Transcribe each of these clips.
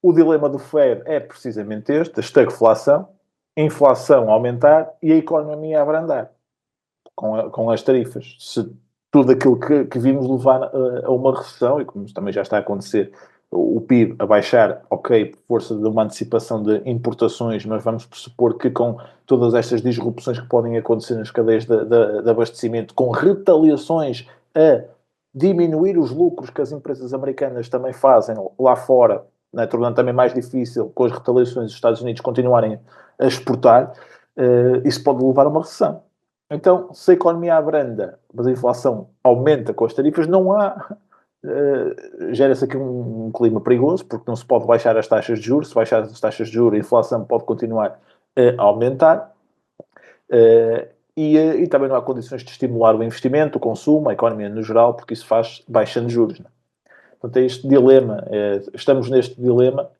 o dilema do Fed é precisamente este, a estagflação, a inflação a aumentar e a economia a abrandar com as tarifas. Se tudo aquilo que vimos levar a uma recessão, e como também já está a acontecer, o PIB a baixar, ok, por força de uma antecipação de importações, mas vamos pressupor que com todas estas disrupções que podem acontecer nas cadeias de abastecimento, com retaliações a diminuir os lucros que as empresas americanas também fazem lá fora, né, tornando também mais difícil com as retaliações dos Estados Unidos continuarem a exportar, isso pode levar a uma recessão. Então, se a economia abranda, mas a inflação aumenta com as tarifas, não há... gera-se aqui um clima perigoso, porque não se pode baixar as taxas de juros. Se baixar as taxas de juros, a inflação pode continuar a aumentar. E também não há condições de estimular o investimento, o consumo, a economia no geral, porque isso faz baixando juros. Né? Portanto, é este dilema. Estamos neste dilema.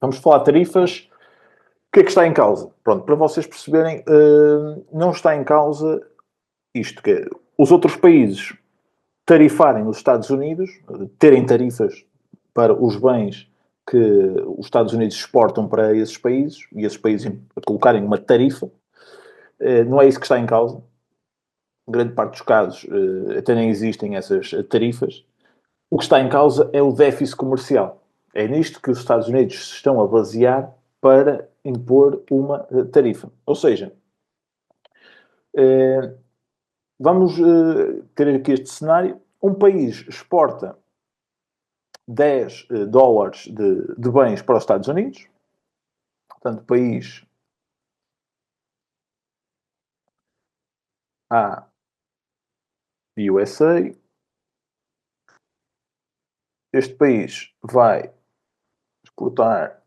Vamos falar de tarifas. O que é que está em causa? Pronto, para vocês perceberem, não está em causa isto, que é, os outros países tarifarem os Estados Unidos, terem tarifas para os bens que os Estados Unidos exportam para esses países, e esses países colocarem uma tarifa, não é isso que está em causa. Em grande parte dos casos até nem existem essas tarifas. O que está em causa é o déficit comercial. É nisto que os Estados Unidos se estão a basear para impor uma tarifa. Ou seja, vamos ter aqui este cenário. Um país exporta 10 dólares de bens para os Estados Unidos. Portanto, país A, USA. Este país vai exportar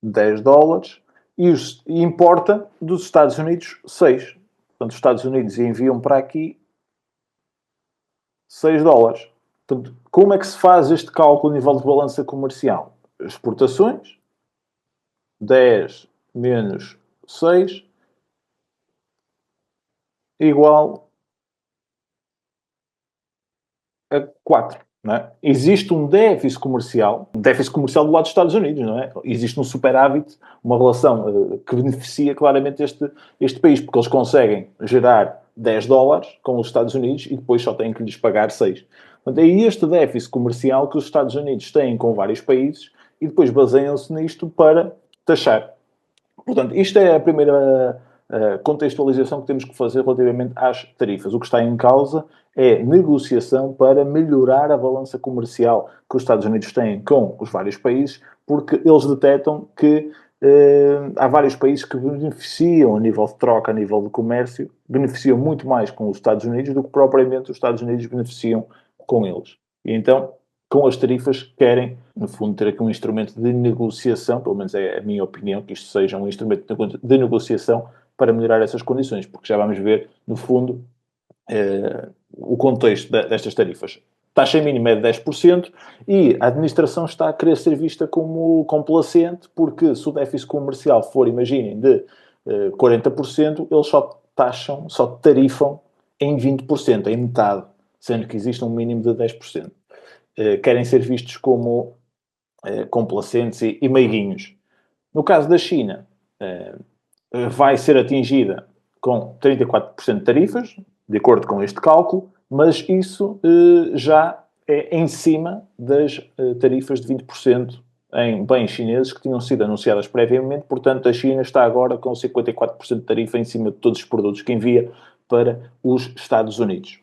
10 dólares e importa dos Estados Unidos 6. Portanto, os Estados Unidos enviam para aqui 6 dólares. Portanto, como é que se faz este cálculo a nível de balança comercial? Exportações, 10 menos 6, igual a 4. Não é? Existe um déficit comercial do lado dos Estados Unidos, não é? Existe um superávit, uma relação que beneficia claramente este país, porque eles conseguem gerar 10 dólares com os Estados Unidos e depois só têm que lhes pagar 6. Portanto, é este déficit comercial que os Estados Unidos têm com vários países e depois baseiam-se nisto para taxar. Portanto, isto é a primeira contextualização que temos que fazer relativamente às tarifas. O que está em causa é negociação para melhorar a balança comercial que os Estados Unidos têm com os vários países, porque eles detectam que há vários países que beneficiam a nível de troca, a nível de comércio, beneficiam muito mais com os Estados Unidos do que propriamente os Estados Unidos beneficiam com eles. E então, com as tarifas, querem, no fundo, ter aqui um instrumento de negociação, pelo menos é a minha opinião, que isto seja um instrumento de negociação para melhorar essas condições, porque já vamos ver, no fundo, o contexto destas tarifas. Taxa mínima é de 10% e a administração está a querer ser vista como complacente, porque se o déficit comercial for, imaginem, de 40%, eles só tarifam em 20%, em metade, sendo que existe um mínimo de 10%. Querem ser vistos como complacentes e meiguinhos. No caso da China, vai ser atingida com 34% de tarifas, de acordo com este cálculo, mas isso já é em cima das tarifas de 20% em bens chineses que tinham sido anunciadas previamente. Portanto, a China está agora com 54% de tarifa em cima de todos os produtos que envia para os Estados Unidos.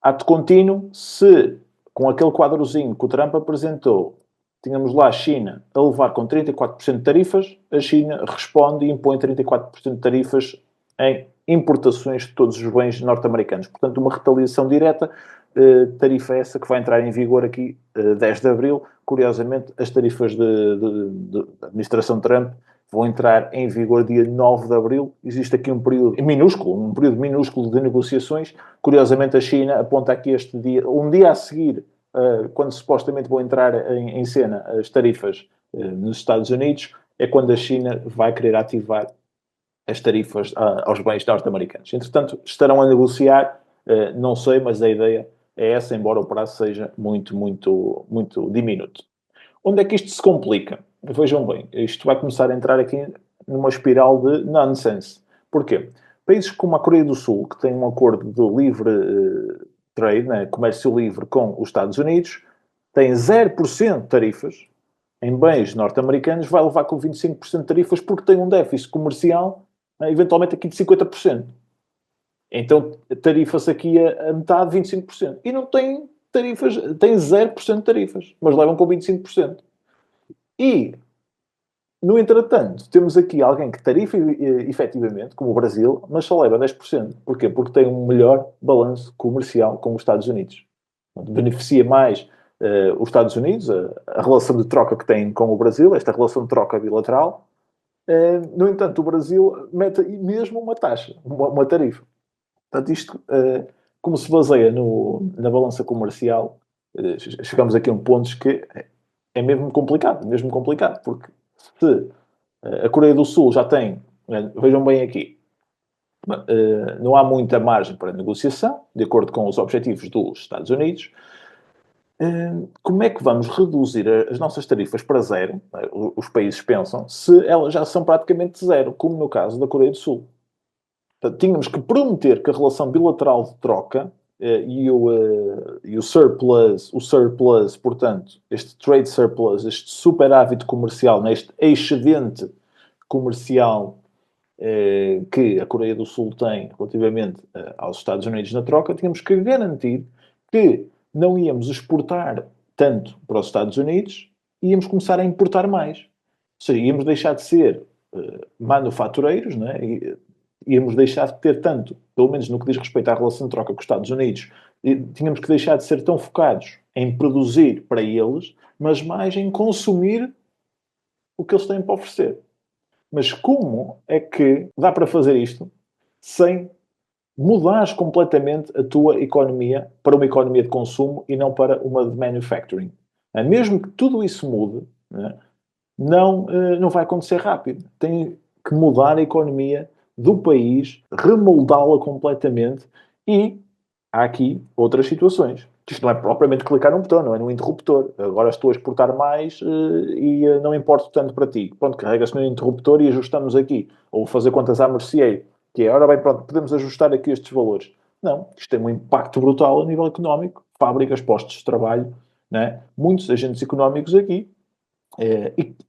Ato contínuo, se com aquele quadrozinho que o Trump apresentou, tínhamos lá a China a levar com 34% de tarifas, a China responde e impõe 34% de tarifas em importações de todos os bens norte-americanos. Portanto, uma retaliação direta, tarifa essa que vai entrar em vigor aqui 10 de abril. Curiosamente, as tarifas da administração Trump vão entrar em vigor dia 9 de abril. Existe aqui um período minúsculo de negociações. Curiosamente, a China aponta aqui este dia, um dia a seguir, quando supostamente vão entrar em cena as tarifas nos Estados Unidos, é quando a China vai querer ativar as tarifas aos bens norte-americanos. Entretanto, estarão a negociar, não sei, mas a ideia é essa, embora o prazo seja muito, muito, muito diminuto. Onde é que isto se complica? Vejam bem, isto vai começar a entrar aqui numa espiral de nonsense. Porquê? Países como a Coreia do Sul, que têm um acordo de livre trade, né, comércio livre com os Estados Unidos, têm 0% de tarifas em bens norte-americanos, vai levar com 25% de tarifas porque tem um déficit comercial, eventualmente aqui de 50%. Então tarifa-se aqui a metade, 25%. E não tem tarifas, tem 0% de tarifas, mas levam com 25%. E, no entretanto, temos aqui alguém que tarifa efetivamente, como o Brasil, mas só leva 10%. Porquê? Porque tem um melhor balanço comercial com os Estados Unidos. Beneficia mais os Estados Unidos, a relação de troca que tem com o Brasil, esta relação de troca bilateral. No entanto, o Brasil mete mesmo uma taxa, uma tarifa. Portanto, isto, como se baseia na balança comercial, chegamos aqui a um ponto que é mesmo complicado, porque se a Coreia do Sul já tem, vejam bem aqui, não há muita margem para negociação, de acordo com os objetivos dos Estados Unidos. Como é que vamos reduzir as nossas tarifas para zero? Os países pensam, se elas já são praticamente zero, como no caso da Coreia do Sul. Portanto, tínhamos que prometer que a relação bilateral de troca e o surplus, portanto, este trade surplus, este superávit comercial, este excedente comercial que a Coreia do Sul tem relativamente aos Estados Unidos na troca, tínhamos que garantir que não íamos exportar tanto para os Estados Unidos e íamos começar a importar mais. Ou seja, íamos deixar de ser manufatureiros, não é? Íamos deixar de ter tanto, pelo menos no que diz respeito à relação de troca com os Estados Unidos, tínhamos que deixar de ser tão focados em produzir para eles, mas mais em consumir o que eles têm para oferecer. Mas como é que dá para fazer isto sem mudares completamente a tua economia para uma economia de consumo e não para uma de manufacturing? Mesmo que tudo isso mude, não vai acontecer rápido. Tem que mudar a economia do país, remoldá-la completamente e há aqui outras situações. Isto não é propriamente clicar num botão, não é num interruptor. Agora estou a exportar mais e não importo tanto para ti. Pronto, carrega-se no interruptor e ajustamos aqui. Ou fazer contas à merceeiro. Que é, ora bem, pronto, podemos ajustar aqui estes valores. Não, isto tem um impacto brutal a nível económico. Fábricas, postos de trabalho, né? Muitos agentes económicos aqui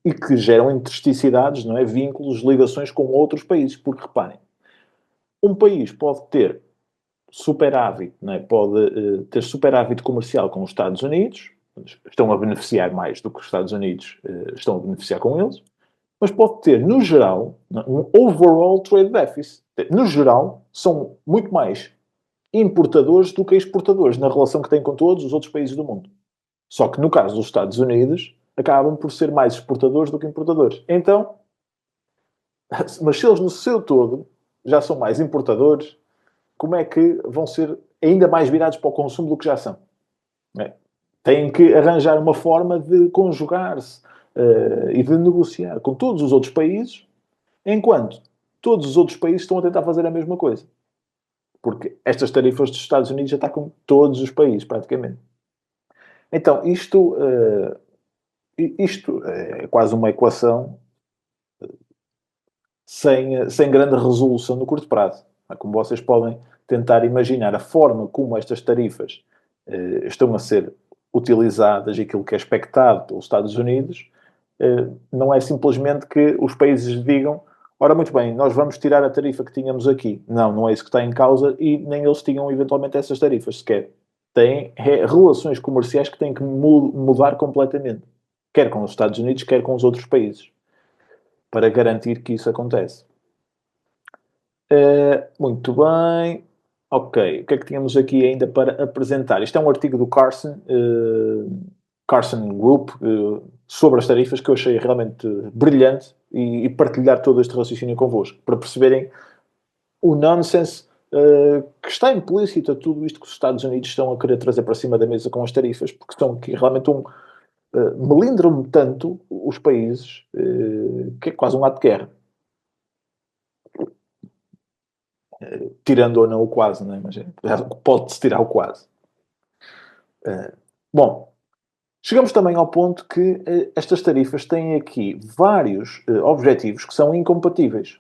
e que geram intersticidades, não é? Vínculos, ligações com outros países. Porque, reparem, um país pode ter superávit, não é? Pode ter superávit comercial com os Estados Unidos, estão a beneficiar mais do que os Estados Unidos estão a beneficiar com eles, mas pode ter, no geral, um overall trade deficit. No geral, são muito mais importadores do que exportadores na relação que têm com todos os outros países do mundo. Só que no caso dos Estados Unidos, acabam por ser mais exportadores do que importadores. Então, mas se eles no seu todo já são mais importadores, como é que vão ser ainda mais virados para o consumo do que já são? Têm que arranjar uma forma de conjugar-se e de negociar com todos os outros países, enquanto todos os outros países estão a tentar fazer a mesma coisa. Porque estas tarifas dos Estados Unidos já está com todos os países, praticamente. Então, isto é quase uma equação sem grande resolução no curto prazo. Como vocês podem tentar imaginar a forma como estas tarifas estão a ser utilizadas e aquilo que é expectado pelos Estados Unidos, não é simplesmente que os países digam, ora, muito bem, nós vamos tirar a tarifa que tínhamos aqui. Não, não é isso que está em causa e nem eles tinham eventualmente essas tarifas sequer. Têm relações comerciais que têm que mudar completamente. Quer com os Estados Unidos, quer com os outros países. Para garantir que isso acontece. Muito bem. Ok. O que é que tínhamos aqui ainda para apresentar? Isto é um artigo do Carson Group sobre as tarifas que eu achei realmente brilhante e partilhar todo este raciocínio convosco para perceberem o nonsense que está implícito a tudo isto que os Estados Unidos estão a querer trazer para cima da mesa com as tarifas, porque estão aqui realmente melindram tanto os países que é quase um ato de guerra. tirando ou não o quase, não é? Mas pode-se tirar o quase. Bom, chegamos também ao ponto que estas tarifas têm aqui vários objetivos que são incompatíveis.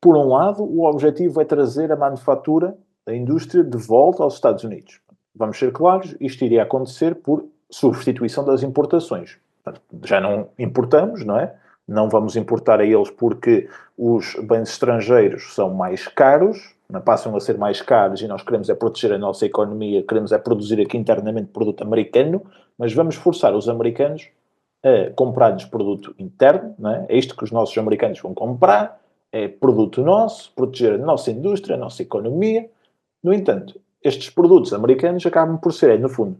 Por um lado, o objetivo é trazer a manufatura, a indústria, de volta aos Estados Unidos. Vamos ser claros, isto iria acontecer por substituição das importações. Portanto, já não importamos, não é? Não vamos importar a eles porque os bens estrangeiros são mais caros, não passam a ser mais caros e nós queremos é proteger a nossa economia, queremos é produzir aqui internamente produto americano, mas vamos forçar os americanos a comprar-nos produto interno, não é? É isto que os nossos americanos vão comprar, é produto nosso, proteger a nossa indústria, a nossa economia. No entanto, estes produtos americanos acabam por ser, no fundo,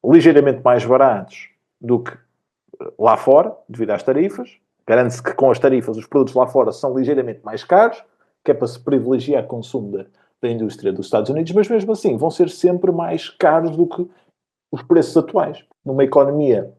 ligeiramente mais baratos do que lá fora, devido às tarifas. Garante-se que com as tarifas os produtos lá fora são ligeiramente mais caros, que é para se privilegiar o consumo da indústria dos Estados Unidos, mas mesmo assim vão ser sempre mais caros do que os preços atuais. Numa economia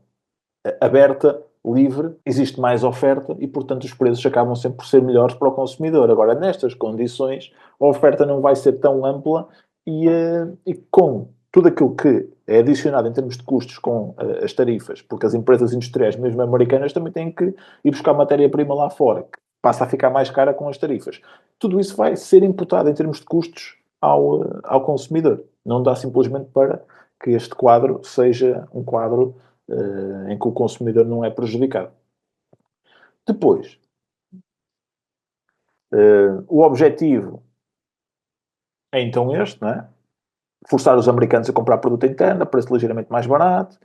aberta, livre, existe mais oferta e, portanto, os preços acabam sempre por ser melhores para o consumidor. Agora, nestas condições, a oferta não vai ser tão ampla e com tudo aquilo que é adicionado em termos de custos com as tarifas, porque as empresas industriais, mesmo americanas, também têm que ir buscar matéria-prima lá fora, que passa a ficar mais cara com as tarifas. Tudo isso vai ser imputado em termos de custos ao consumidor. Não dá simplesmente para que este quadro seja um quadro em que o consumidor não é prejudicado. Depois, o objetivo é então este, não é? Forçar os americanos a comprar produto interno a preço ligeiramente mais barato,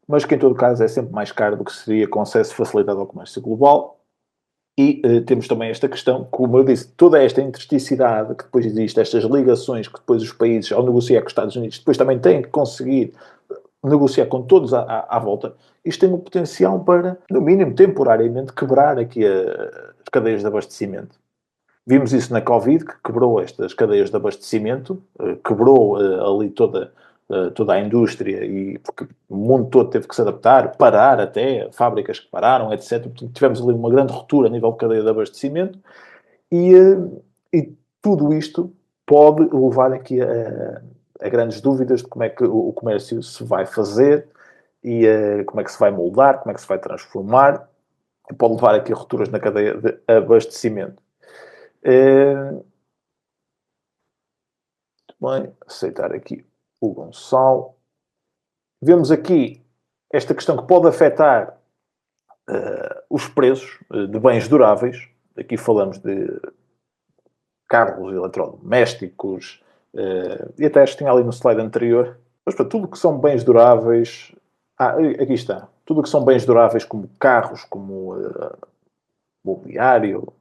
mas que em todo caso é sempre mais caro do que seria com acesso facilitado ao comércio global. E temos também esta questão, como eu disse, toda esta intersticidade que depois existe, estas ligações que depois os países, ao negociar com os Estados Unidos, depois também têm que conseguir negociar com todos à volta, isto tem o potencial para, no mínimo, temporariamente, quebrar aqui as cadeias de abastecimento. Vimos isso na Covid, que quebrou estas cadeias de abastecimento, quebrou ali toda a indústria, e porque o mundo todo teve que se adaptar, parar até, fábricas que pararam, etc. Portanto, tivemos ali uma grande ruptura a nível de cadeia de abastecimento e tudo isto pode levar aqui a grandes dúvidas de como é que o comércio se vai fazer e como é que se vai moldar, como é que se vai transformar, e pode levar aqui a rupturas na cadeia de abastecimento. Bem, aceitar aqui o Gonçalo. Vemos aqui esta questão que pode afetar os preços de bens duráveis. Aqui falamos de carros eletrodomésticos, e até acho que tinha ali no slide anterior. Mas para tudo que são bens duráveis... aqui está. Tudo que são bens duráveis como carros, como mobiliário,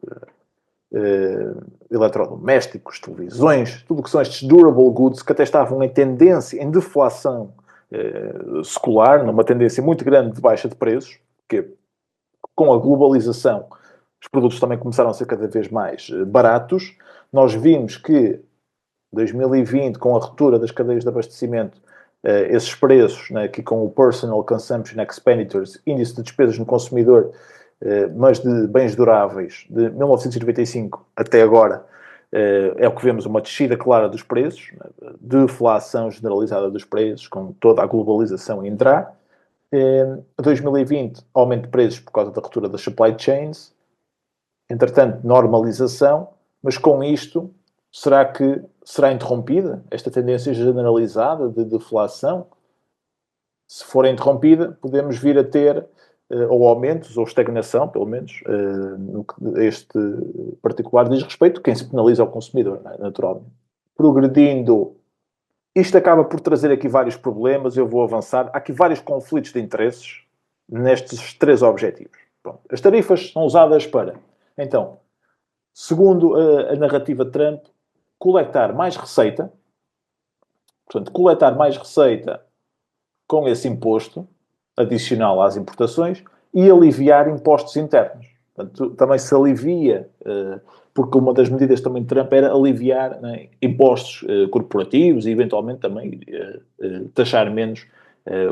eletrodomésticos, televisões, tudo que são estes durable goods que até estavam em tendência, em deflação secular, numa tendência muito grande de baixa de preços, porque com a globalização os produtos também começaram a ser cada vez mais baratos. Nós vimos que 2020, com a ruptura das cadeias de abastecimento, esses preços, né, aqui com o Personal Consumption Expenditures, índice de despesas no consumidor, mas de bens duráveis, de 1995 até agora, é o que vemos, uma descida clara dos preços, né, deflação generalizada dos preços, com toda a globalização a entrar. 2020, aumento de preços por causa da ruptura das supply chains. Entretanto, normalização, mas com isto, será que será interrompida esta tendência generalizada de deflação? Se for interrompida, podemos vir a ter ou aumentos, ou estagnação, pelo menos, no que este particular diz respeito, quem se penaliza é o consumidor, naturalmente. Progredindo, isto acaba por trazer aqui vários problemas, eu vou avançar. Há aqui vários conflitos de interesses nestes três objetivos. Pronto. As tarifas são usadas para, então, segundo a narrativa de Trump, coletar mais receita, portanto, coletar mais receita com esse imposto adicional às importações e aliviar impostos internos. Portanto, também se alivia, porque uma das medidas também de Trump era aliviar, né, impostos corporativos e eventualmente também taxar menos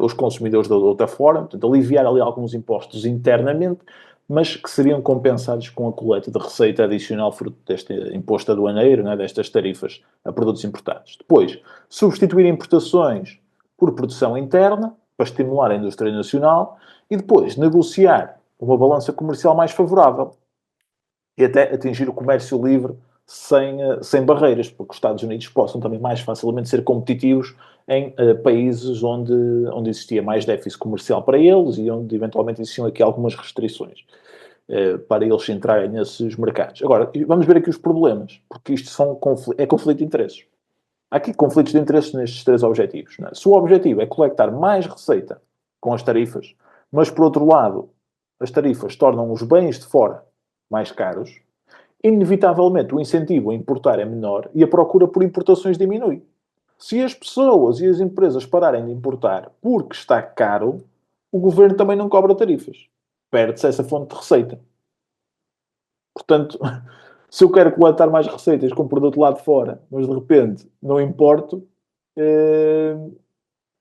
os consumidores de outra forma, portanto, aliviar ali alguns impostos internamente mas que seriam compensados com a coleta de receita adicional fruto deste imposto aduaneiro, né, destas tarifas a produtos importados. Depois, substituir importações por produção interna, para estimular a indústria nacional, e depois negociar uma balança comercial mais favorável e até atingir o comércio livre sem barreiras, porque os Estados Unidos possam também mais facilmente ser competitivos em países onde existia mais déficit comercial para eles e onde eventualmente existiam aqui algumas restrições para eles entrarem nesses mercados. Agora, vamos ver aqui os problemas, porque isto é conflito de interesses. Há aqui conflitos de interesses nestes três objetivos. Não é? Se o objetivo é coletar mais receita com as tarifas, mas por outro lado, as tarifas tornam os bens de fora mais caros, inevitavelmente o incentivo a importar é menor e a procura por importações diminui. Se as pessoas e as empresas pararem de importar porque está caro, o governo também não cobra tarifas. Perde-se essa fonte de receita. Portanto, se eu quero coletar mais receitas com produto lá de fora, mas de repente não importo,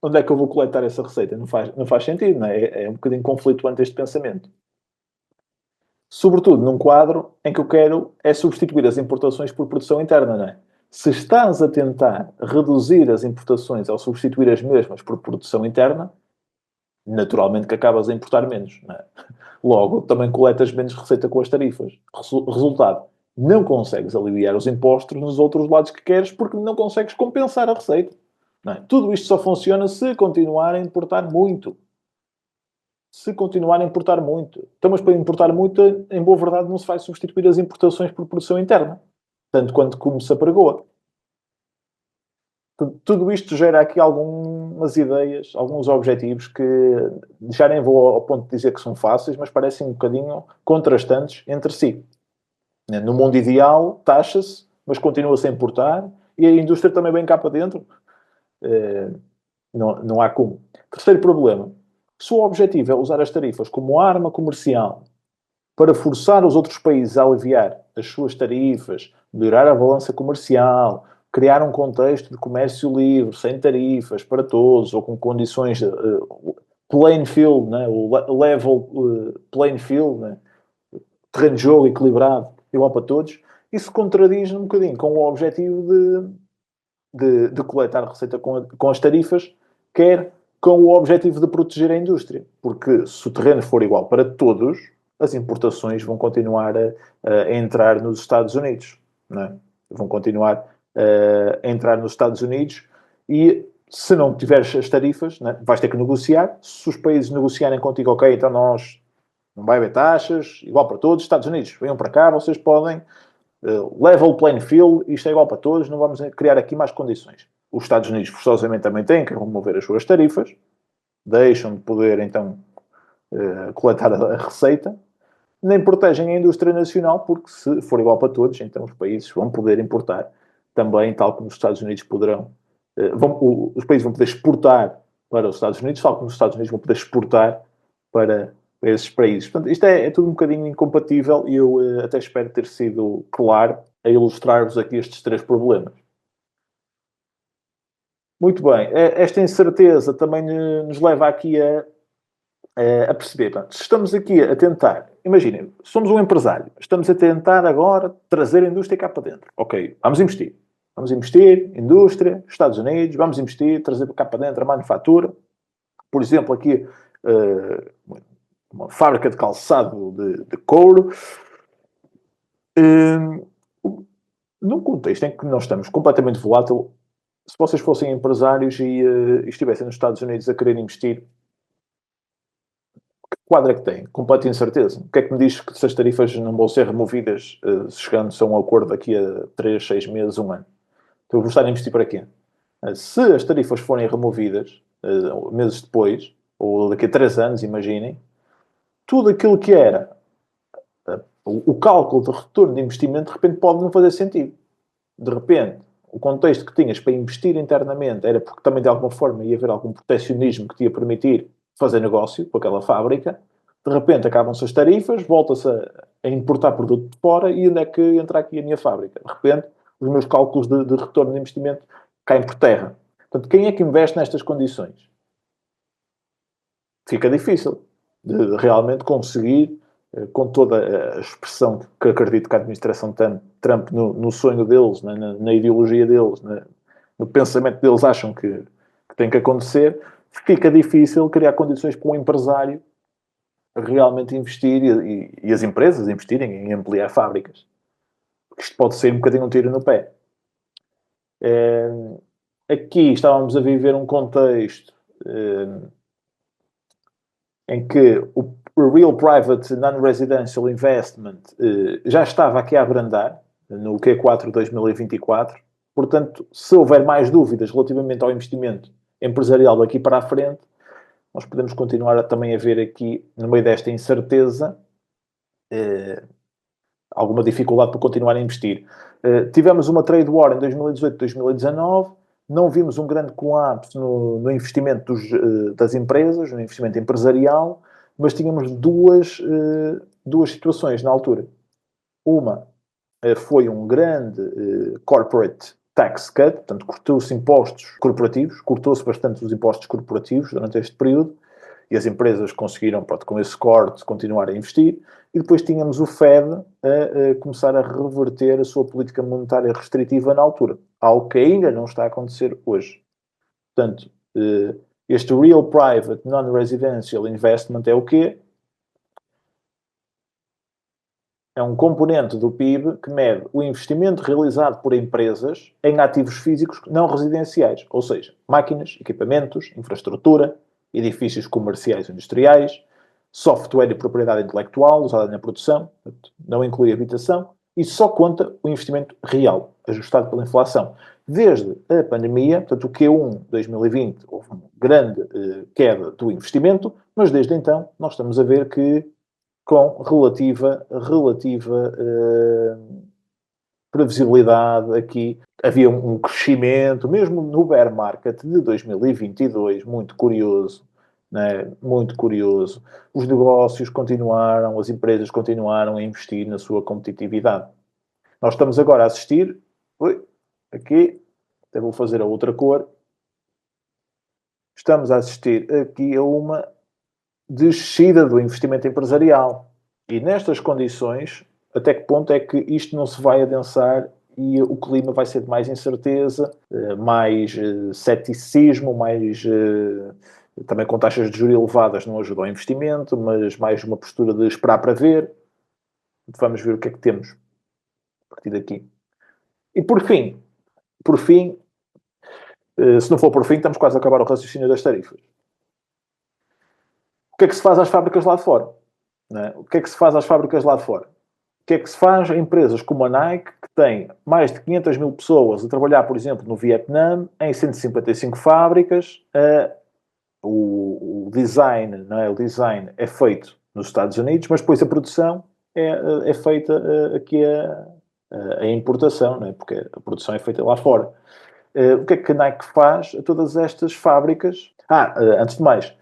onde é que eu vou coletar essa receita? Não faz sentido, não é? É um bocadinho conflituante este pensamento. Sobretudo num quadro em que eu quero é substituir as importações por produção interna, não é? Se estás a tentar reduzir as importações ao substituir as mesmas por produção interna, naturalmente que acabas a importar menos, não é? Logo, também coletas menos receita com as tarifas. Resultado, não consegues aliviar os impostos nos outros lados que queres porque não consegues compensar a receita. Não é? Tudo isto só funciona se continuar a importar muito. Se continuar a importar muito. Então, mas para importar muito, em boa verdade, não se vai substituir as importações por produção interna. Tanto quanto como se apregoa. Tudo isto gera aqui algumas ideias, alguns objetivos que já nem vou ao ponto de dizer que são fáceis, mas parecem um bocadinho contrastantes entre si. No mundo ideal, taxa-se, mas continua-se a importar, e a indústria também vem cá para dentro. Não há como. Terceiro problema. Se o objetivo é usar as tarifas como arma comercial para forçar os outros países a aliviar as suas tarifas, melhorar a balança comercial, criar um contexto de comércio livre, sem tarifas para todos, ou com condições playing field, né? O level playing field, né? Terreno de jogo equilibrado, igual para todos, isso contradiz um bocadinho com o objetivo de coletar receita com as tarifas, quer com o objetivo de proteger a indústria. Porque se o terreno for igual para todos, as importações vão continuar a entrar nos Estados Unidos. Não é? Vão continuar a entrar nos Estados Unidos e se não tiveres as tarifas, não é? Vais ter que negociar. Se os países negociarem contigo, ok, então nós não vai haver taxas, igual para todos, Estados Unidos, venham para cá, vocês podem level playing field, isto é igual para todos, não vamos criar aqui mais condições. Os Estados Unidos, forçosamente, também têm que remover as suas tarifas, deixam de poder, então, coletar a receita, nem protegem a indústria nacional, porque se for igual para todos, então os países vão poder importar também, tal como os Estados Unidos poderão, os países vão poder exportar para os Estados Unidos, tal como os Estados Unidos vão poder exportar para esses países. Portanto, isto é tudo um bocadinho incompatível e eu até espero ter sido claro a ilustrar-vos aqui estes três problemas. Muito bem. Esta incerteza também nos leva aqui a perceber. Portanto, se estamos aqui a tentar, imaginem, somos um empresário, estamos a tentar agora trazer a indústria cá para dentro. Ok, vamos investir. Vamos investir, indústria, Estados Unidos, vamos investir, trazer cá para dentro a manufatura. Por exemplo, aqui uma fábrica de calçado de couro. Num contexto em que nós estamos completamente volátil, se vocês fossem empresários e estivessem nos Estados Unidos a querer investir, que quadro é que tem? Completa incerteza. O que é que me diz que se as tarifas não vão ser removidas chegando-se a um acordo daqui a 3, 6 meses, um ano? Então eu vou estar a investir para quê? Se as tarifas forem removidas meses depois, ou daqui a 3 anos, imaginem, tudo aquilo que era o cálculo de retorno de investimento, de repente, pode não fazer sentido. De repente, o contexto que tinhas para investir internamente era porque também, de alguma forma, ia haver algum proteccionismo que te ia permitir fazer negócio com aquela fábrica. De repente, acabam-se as tarifas, volta-se a importar produto de fora e onde é que entra aqui a minha fábrica? De repente, os meus cálculos de retorno de investimento caem por terra. Portanto, quem é que investe nestas condições? Fica difícil de realmente conseguir com toda a expressão que acredito que a administração Trump no sonho deles, né, na ideologia deles, né, no pensamento deles acham que tem que acontecer, fica difícil criar condições para um empresário realmente investir e as empresas investirem em ampliar fábricas. Isto pode ser um bocadinho um tiro no pé. Aqui estávamos a viver um contexto em que o Real Private Non-Residential Investment já estava aqui a abrandar no Q4 2024. Portanto, se houver mais dúvidas relativamente ao investimento empresarial daqui para a frente, nós podemos continuar também a ver aqui, no meio desta incerteza, alguma dificuldade para continuar a investir. Tivemos uma trade war em 2018-2019, não vimos um grande colapso no investimento das empresas, no investimento empresarial, mas tínhamos duas situações na altura. Uma foi um grande corporate tax cut, portanto, cortou-se impostos corporativos, cortou-se bastante os impostos corporativos durante este período, e as empresas conseguiram, pronto, com esse corte, continuar a investir. E depois tínhamos o Fed a começar a reverter a sua política monetária restritiva na altura. Algo que ainda não está a acontecer hoje. Portanto, este Real Private Non-Residential Investment é o quê? É um componente do PIB que mede o investimento realizado por empresas em ativos físicos não residenciais. Ou seja, máquinas, equipamentos, infraestrutura, edifícios comerciais e industriais, software e propriedade intelectual usada na produção, não inclui habitação, e só conta o investimento real, ajustado pela inflação. Desde a pandemia, portanto, o Q1 2020, houve uma grande queda do investimento, mas desde então nós estamos a ver que com relativa previsibilidade aqui. Havia um crescimento, mesmo no bear market de 2022, muito curioso, né? Muito curioso. Os negócios continuaram, as empresas continuaram a investir na sua competitividade. Nós estamos agora a assistir, aqui, até vou fazer a outra cor, estamos a assistir aqui a uma descida do investimento empresarial. E nestas condições, até que ponto é que isto não se vai adensar e o clima vai ser de mais incerteza, mais ceticismo, mais também com taxas de juros elevadas não ajuda ao investimento, mas mais uma postura de esperar para ver. Vamos ver o que é que temos a partir daqui. E por fim, se não for por fim, estamos quase a acabar o raciocínio das tarifas. O que é que se faz às fábricas lá de fora? Não é? O que é que se faz às fábricas lá de fora? O que é que se faz a empresas como a Nike, que tem mais de 500 mil pessoas a trabalhar, por exemplo, no Vietnã, em 155 fábricas, o design, não é? O design é feito nos Estados Unidos, mas depois a produção é feita aqui a importação, não é? Porque a produção é feita lá fora. O que é que a Nike faz a todas estas fábricas? Antes de mais,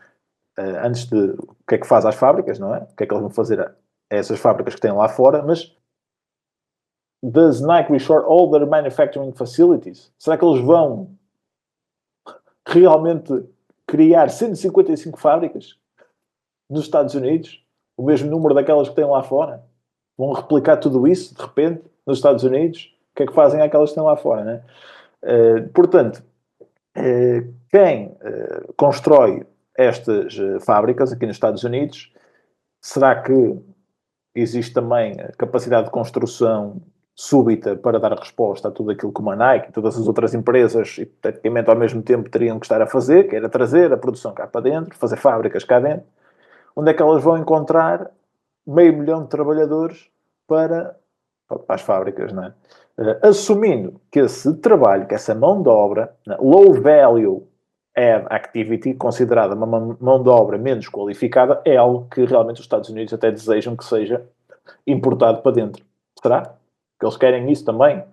o que é que faz às fábricas, não é? O que é que eles vão fazer a essas fábricas que têm lá fora, mas does Nike reshore all their manufacturing facilities? Será que eles vão realmente criar 155 fábricas nos Estados Unidos? O mesmo número daquelas que têm lá fora? Vão replicar tudo isso, de repente, nos Estados Unidos? O que é que fazem aquelas que têm lá fora, né? Portanto, quem constrói estas fábricas aqui nos Estados Unidos, será que existe também a capacidade de construção súbita para dar resposta a tudo aquilo que a Nike e todas as outras empresas, hipoteticamente, ao mesmo tempo, teriam que estar a fazer, que era trazer a produção cá para dentro, fazer fábricas cá dentro? Onde é que elas vão encontrar 500 mil de trabalhadores para as fábricas, não é? Assumindo que esse trabalho, que essa mão de obra, low value add activity, considerada uma mão de obra menos qualificada, é algo que realmente os Estados Unidos até desejam que seja importado para dentro. Será? Que eles querem isso também?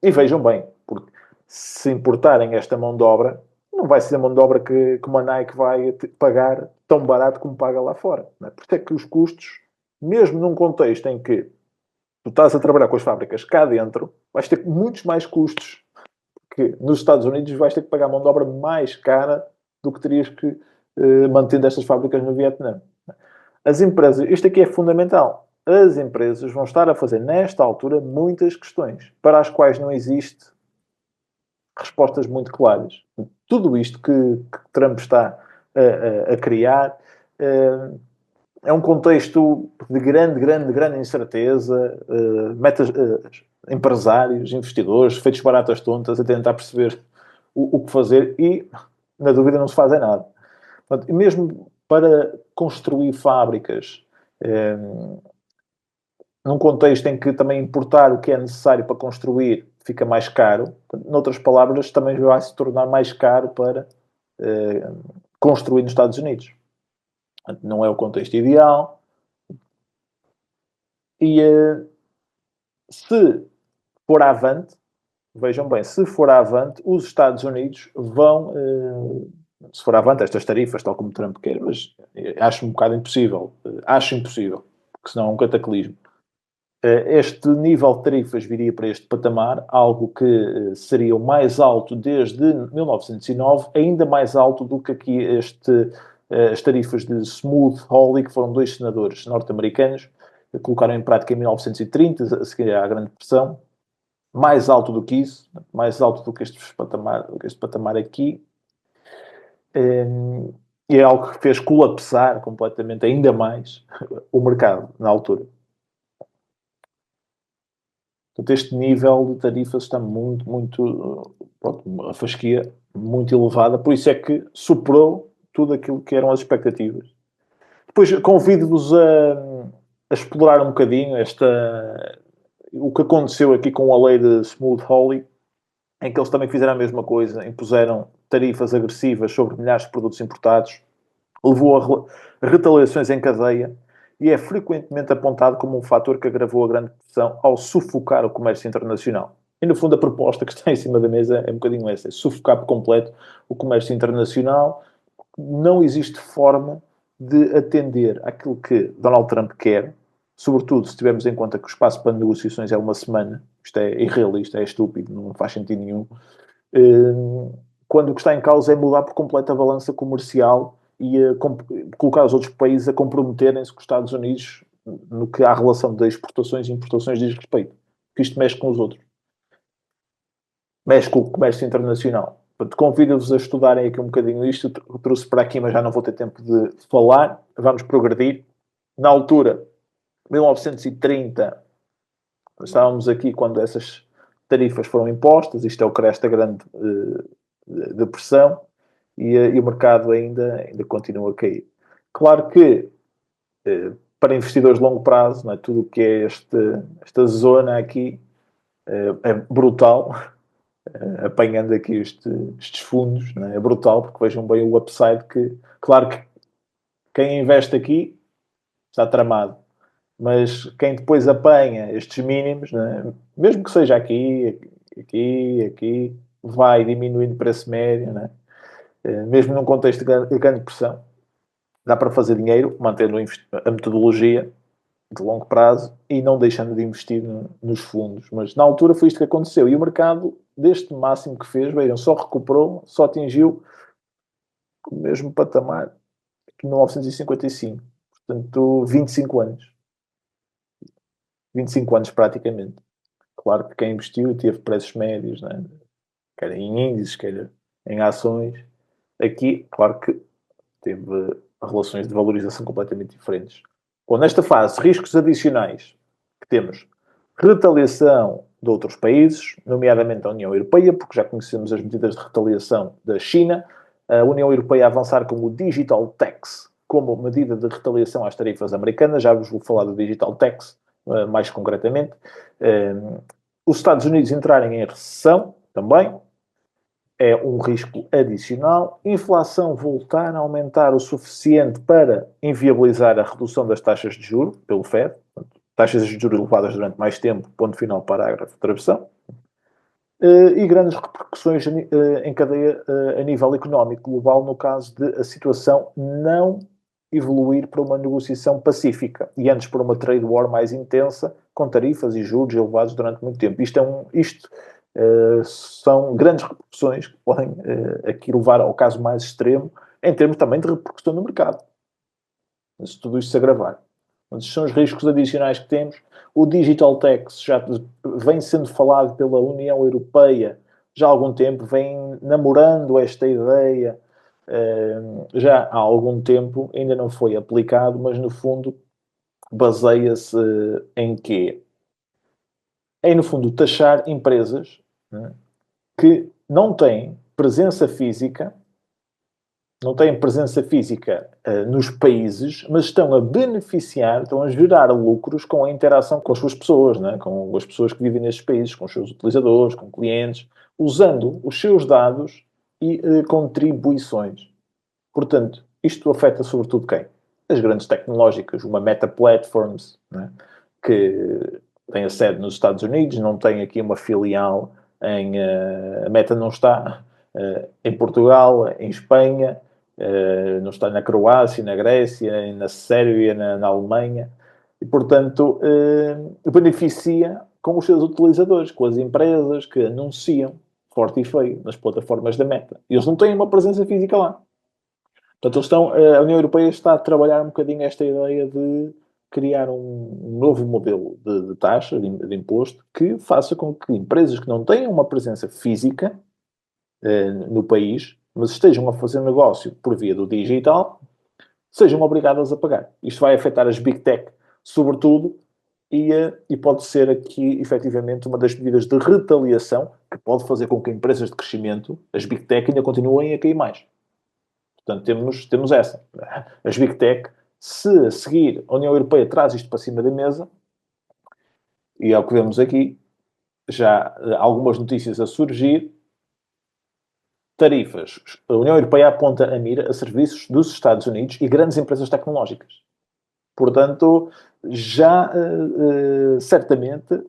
E vejam bem, porque se importarem esta mão de obra, não vai ser a mão de obra que uma Nike vai pagar tão barato como paga lá fora. Não é? Porque é que os custos, mesmo num contexto em que tu estás a trabalhar com as fábricas cá dentro, vais ter muitos mais custos que nos Estados Unidos vais ter que pagar mão de obra mais cara do que terias que mantendo estas fábricas no Vietnã. As empresas, isto aqui é fundamental, as empresas vão estar a fazer, nesta altura, muitas questões, para as quais não existe respostas muito claras. Tudo isto que Trump está a criar é um contexto de grande incerteza, empresários, investidores, feitos baratas tontas, a tentar perceber o que fazer e, na dúvida, não se faz nada. Portanto, e mesmo para construir fábricas, num contexto em que também importar o que é necessário para construir fica mais caro, noutras palavras, também vai se tornar mais caro para construir nos Estados Unidos. Não é o contexto ideal. E se for avante, vejam bem, se for avante, os Estados Unidos vão, se for avante estas tarifas, tal como Trump quer, mas acho um bocado impossível, acho impossível, porque senão é um cataclismo. Este nível de tarifas viria para este patamar, algo que seria o mais alto desde 1909, ainda mais alto do que aqui as tarifas de Smoot-Hawley, que foram dois senadores norte-americanos, que colocaram em prática em 1930, a seguir à Grande Depressão. Mais alto do que isso, mais alto do que este patamar aqui. E é algo que fez colapsar completamente, ainda mais, o mercado na altura. Portanto, este nível de tarifas está a fasquia muito elevada, por isso é que superou tudo aquilo que eram as expectativas. Depois convido-vos a explorar um bocadinho o que aconteceu aqui com a lei de Smoot-Hawley, em que eles também fizeram a mesma coisa, impuseram tarifas agressivas sobre milhares de produtos importados, levou a retaliações em cadeia, e é frequentemente apontado como um fator que agravou a Grande Depressão ao sufocar o comércio internacional. E, no fundo, a proposta que está em cima da mesa é um bocadinho essa, é sufocar por completo o comércio internacional. Não existe forma de atender àquilo que Donald Trump quer, sobretudo se tivermos em conta que o espaço para negociações é uma semana. Isto é irrealista, é estúpido, não faz sentido nenhum. Quando o que está em causa é mudar por completo a balança comercial e colocar os outros países a comprometerem-se com os Estados Unidos no que à relação de exportações e importações diz respeito. Porque isto mexe com os outros. Mexe com o comércio internacional. Portanto, convido-vos a estudarem aqui um bocadinho isto. Eu trouxe para aqui, mas já não vou ter tempo de falar. Vamos progredir. Na altura, 1930, estávamos aqui quando essas tarifas foram impostas. Isto é o que resta grande depressão. E o mercado ainda continua a cair. Claro que, para investidores de longo prazo, não é, tudo o que é esta zona aqui é brutal, apanhando aqui estes fundos, não é? É brutal, porque vejam bem o upside que, claro que quem investe aqui está tramado, mas quem depois apanha estes mínimos, não é? Mesmo que seja aqui, vai diminuindo o preço médio, não é? Mesmo num contexto de grande pressão, dá para fazer dinheiro, mantendo a metodologia de longo prazo e não deixando de investir nos fundos. Mas na altura foi isto que aconteceu. E o mercado, deste máximo que fez, vejam, só recuperou, só atingiu o mesmo patamar que em 1955. Portanto, 25 anos. 25 anos praticamente. Claro que quem investiu teve preços médios, né? Quer em índices, quer em ações. Aqui, claro que teve relações de valorização completamente diferentes. Bom, nesta fase, riscos adicionais que temos: retaliação de outros países, nomeadamente a União Europeia, porque já conhecemos as medidas de retaliação da China, a União Europeia a avançar com o Digital Tax como medida de retaliação às tarifas americanas. Já vos vou falar do Digital Tax mais concretamente. Os Estados Unidos entrarem em recessão também é um risco adicional. Inflação voltar a aumentar o suficiente para inviabilizar a redução das taxas de juros pelo FED. Taxas de juros elevadas durante mais tempo, ponto final, parágrafo, travessão. E grandes repercussões em cadeia a nível económico global, no caso de a situação não evoluir para uma negociação pacífica e antes para uma trade war mais intensa, com tarifas e juros elevados durante muito tempo. Isto são grandes repercussões que podem aqui levar ao caso mais extremo, em termos também de repercussão no mercado. se tudo isto se agravar. Esses são os riscos adicionais que temos. O Digital Tax já vem sendo falado pela União Europeia já há algum tempo, vem namorando esta ideia já há algum tempo, ainda não foi aplicado, mas no fundo baseia-se em quê? É, no fundo, taxar empresas, né, que não têm presença física, nos países, mas estão a beneficiar, estão a gerar lucros com a interação com as suas pessoas, né? Com as pessoas que vivem nesses países, com os seus utilizadores, com clientes, usando os seus dados e contribuições. Portanto, isto afeta sobretudo quem? As grandes tecnológicas, uma Meta Platforms, né? Que tem a sede nos Estados Unidos, não tem aqui uma filial em... a Meta não está em Portugal, em Espanha, não está na Croácia, na Grécia, na Sérvia, na Alemanha, e, portanto, beneficia com os seus utilizadores, com as empresas que anunciam forte e feio nas plataformas da Meta. E eles não têm uma presença física lá. Portanto, a União Europeia está a trabalhar um bocadinho esta ideia de criar um novo modelo de taxa, de imposto, que faça com que empresas que não tenham uma presença física no país, mas estejam a fazer negócio por via do digital, sejam obrigadas a pagar. Isto vai afetar as Big Tech, sobretudo, e pode ser aqui, efetivamente, uma das medidas de retaliação que pode fazer com que empresas de crescimento, as Big Tech, ainda continuem a cair mais. Portanto, temos essa. As Big Tech, se a seguir a União Europeia traz isto para cima da mesa, e é o que vemos aqui, já algumas notícias a surgir, tarifas. A União Europeia aponta a mira a serviços dos Estados Unidos e grandes empresas tecnológicas. Portanto, já certamente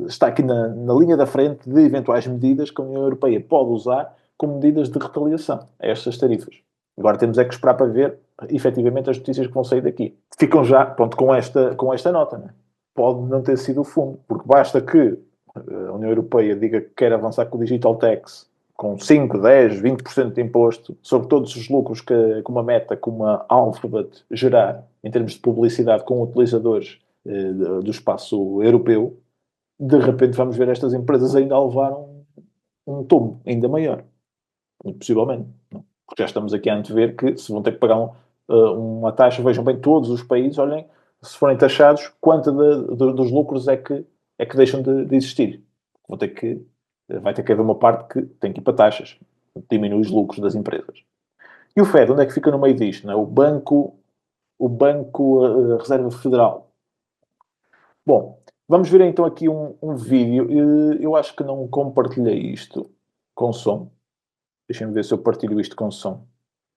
está aqui na linha da frente de eventuais medidas que a União Europeia pode usar como medidas de retaliação a estas tarifas. Agora temos é que esperar para ver, efetivamente, as notícias que vão sair daqui. Ficam já, pronto, com esta nota, né? Pode não ter sido o fundo, porque basta que a União Europeia diga que quer avançar com o Digital Tax com 5, 10, 20% de imposto sobre todos os lucros que uma Meta, como a Alphabet gerar em termos de publicidade com utilizadores do espaço europeu, de repente vamos ver estas empresas ainda a levar um tombo ainda maior. Possivelmente. Não? Porque já estamos aqui a antever que se vão ter que pagar uma taxa, vejam bem, todos os países, olhem, se forem taxados, quanto dos lucros é que deixam de existir. Vai ter que haver uma parte que tem que ir para taxas, diminui os lucros das empresas. E o Fed, onde é que fica no meio disto? Não é? O Banco Reserva Federal. Bom, vamos ver então aqui um vídeo. Eu acho que não compartilhei isto com som. Deixem-me ver se eu partilho isto com som.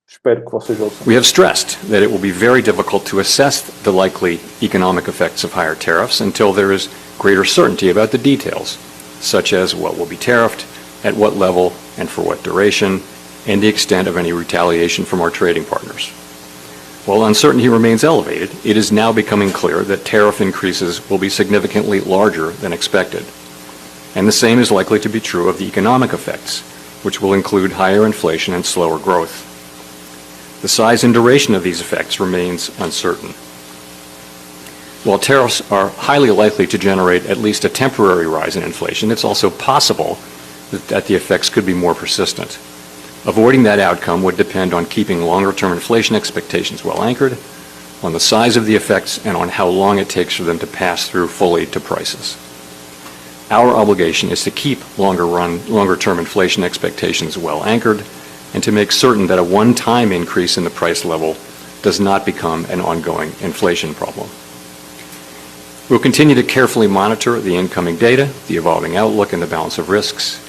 Espero que vocês ouçam. We have stressed that it will be very difficult to assess the likely economic effects of higher tariffs until there is greater certainty about the details, such as what will be tariffed, at what level, and for what duration, and the extent of any retaliation from our trading partners. While uncertainty remains elevated, it is now becoming clear that tariff increases will be significantly larger than expected. And the same is likely to be true of the economic effects, which will include higher inflation and slower growth. The size and duration of these effects remains uncertain. While tariffs are highly likely to generate at least a temporary rise in inflation, it's also possible that the effects could be more persistent. Avoiding that outcome would depend on keeping longer-term inflation expectations well anchored, on the size of the effects, and on how long it takes for them to pass through fully to prices. Our obligation is to keep longer-term inflation expectations well anchored and to make certain that a one-time increase in the price level does not become an ongoing inflation problem. We'll continue to carefully monitor the incoming data, the evolving outlook, and the balance of risks.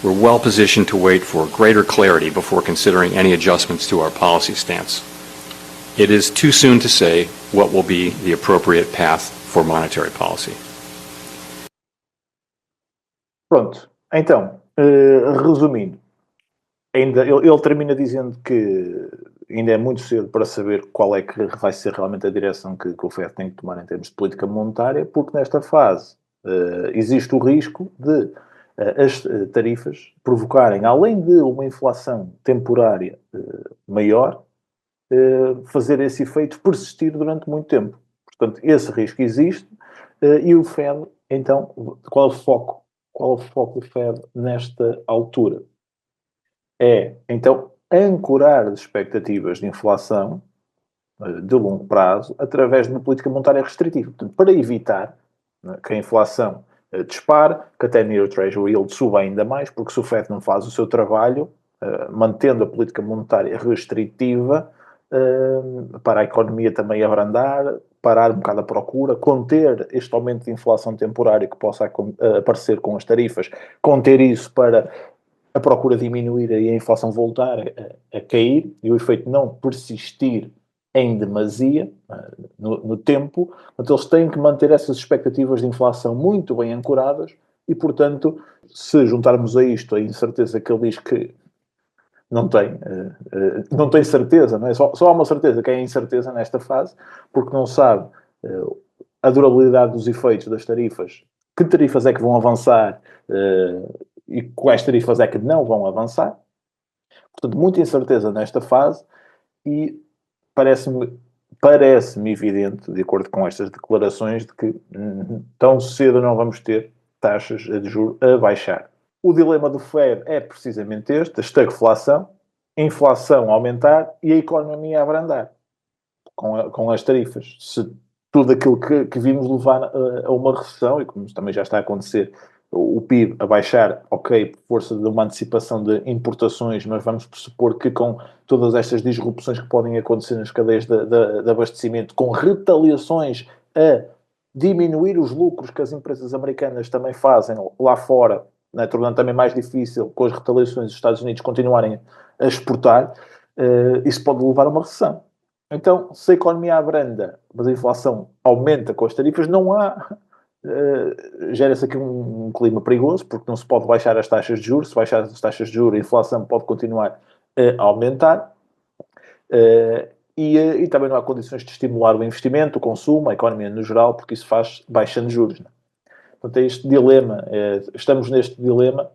We're well positioned to wait for greater clarity before considering any adjustments to our policy stance. It is too soon to say what will be the appropriate path for monetary policy. Pronto. Então, resumindo, ele termina dizendo que ainda é muito cedo para saber qual é que vai ser realmente a direção que o FED tem que tomar em termos de política monetária, porque nesta fase existe o risco de as tarifas provocarem, além de uma inflação temporária maior, fazer esse efeito persistir durante muito tempo. Portanto, esse risco existe e o Fed, então, qual é o foco? Qual é o foco do Fed nesta altura? É, então, ancorar as expectativas de inflação de longo prazo através de uma política monetária restritiva. Portanto, para evitar, né, que a inflação dispare, que a 10-year Treasury Yield suba ainda mais, porque se o Fed não faz o seu trabalho, mantendo a política monetária restritiva, para a economia também abrandar, parar um bocado a procura, conter este aumento de inflação temporária que possa aparecer com as tarifas, conter isso para a procura diminuir e a inflação voltar a cair e o efeito não persistir em demasia no tempo. Portanto, eles têm que manter essas expectativas de inflação muito bem ancoradas e, portanto, se juntarmos a isto a incerteza que ele diz que não tem certeza, não é? Só há uma certeza, que é a incerteza nesta fase, porque não sabe a durabilidade dos efeitos das tarifas, que tarifas é que vão avançar e quais tarifas é que não vão avançar. Portanto, muita incerteza nesta fase e parece-me evidente, de acordo com estas declarações, de que tão cedo não vamos ter taxas de juros a baixar. O dilema do Fed é precisamente este, a estagflação, a inflação a aumentar e a economia a abrandar com as tarifas. Se tudo aquilo que vimos levar a uma recessão, e como também já está a acontecer, o PIB a baixar, ok, por força de uma antecipação de importações, mas vamos pressupor que com todas estas disrupções que podem acontecer nas cadeias de abastecimento, com retaliações a diminuir os lucros que as empresas americanas também fazem lá fora, né, tornando também mais difícil com as retaliações dos Estados Unidos continuarem a exportar, isso pode levar a uma recessão. Então, se a economia abranda, mas a inflação aumenta com as tarifas, não há... gera-se aqui um clima perigoso, porque não se pode baixar as taxas de juros. Se baixar as taxas de juros, a inflação pode continuar a aumentar. E também não há condições de estimular o investimento, o consumo, a economia no geral, porque isso faz baixando juros, né? Portanto, é este dilema, estamos neste dilema.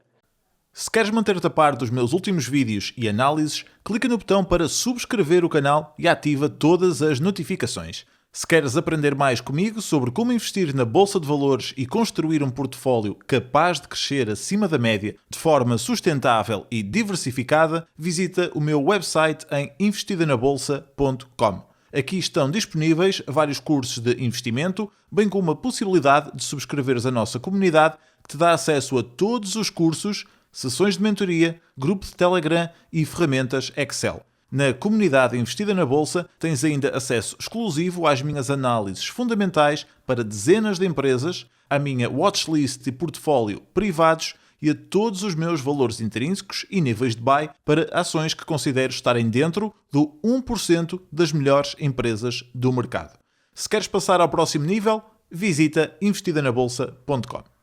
Se queres manter-te a par dos meus últimos vídeos e análises, clica no botão para subscrever o canal e ativa todas as notificações. Se queres aprender mais comigo sobre como investir na Bolsa de Valores e construir um portfólio capaz de crescer acima da média de forma sustentável e diversificada, visita o meu website em investidanabolsa.com. Aqui estão disponíveis vários cursos de investimento, bem como a possibilidade de subscreveres a nossa comunidade, que te dá acesso a todos os cursos, sessões de mentoria, grupo de Telegram e ferramentas Excel. Na comunidade Investida na Bolsa tens ainda acesso exclusivo às minhas análises fundamentais para dezenas de empresas, à minha watchlist e portfólio privados e a todos os meus valores intrínsecos e níveis de buy para ações que considero estarem dentro do 1% das melhores empresas do mercado. Se queres passar ao próximo nível, visita investidanabolsa.com.